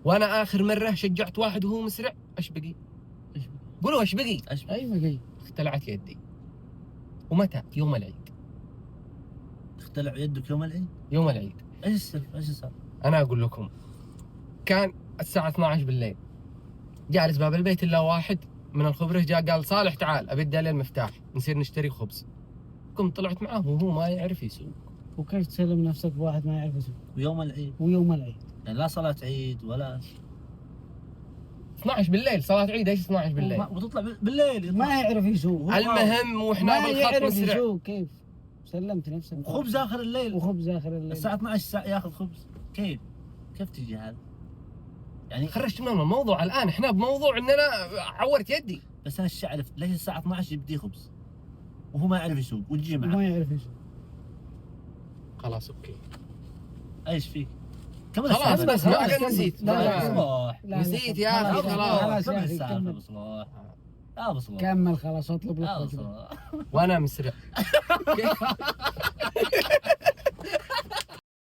وانا اخر مره شجعت واحد وهو مسرع، ايش بقي؟ قولوا ايش بقي؟ ايوه بقي. اختلعت يدي. ومتى؟ يوم العيد. اختلع يدك يوم العيد؟ يوم العيد. ايش السالفه؟ ايش صار؟ انا اقول لكم، كان الساعه 12 بالليل، جالس باب البيت الا واحد من الخبره، جاء قال صالح تعال ابي ادي عليه المفتاح نصير نشتري خبز. قمت طلعت معاه وهو ما يعرف يسوق. وكيف تسلم نفسك بواحد ما يعرف يسوق؟ ويوم العيد؟ ويوم العيد يعني لا صلاة عيد ولا 12 بالليل صلاه عيد، ايش 12 بالليل؟ وتطلع بالليل يطلع. ما يعرف يسوق. المهم واحنا ما بالخط يعرف مسرع. يسوق، كيف سلمت نفسك؟ وخبز اخر الليل. وخبز اخر الليل الساعة 12 ساعة ياخذ خبز، كيف تجي هذا؟ يعني خرجت من الموضوع الان، احنا بموضوع ان انا عورت يدي. بس انا ايش اعرف ليش الساعة 12 يبدي خبز وهو ما يعرف يسوق وتجي معه؟ ما يعرف يسوق. خلاص اوكي. ايش فيك؟ كمل خلاص السالفة. بس ما قد نسيت. صلاح. نسيت يا أخي، خلاص. كمل يا أخي، السالفة كمل. أبو صلاح. يا ابو صلاح. كمل خلاص، اطلب لك يا ابو وجبة. صلاح. وانا مسرع.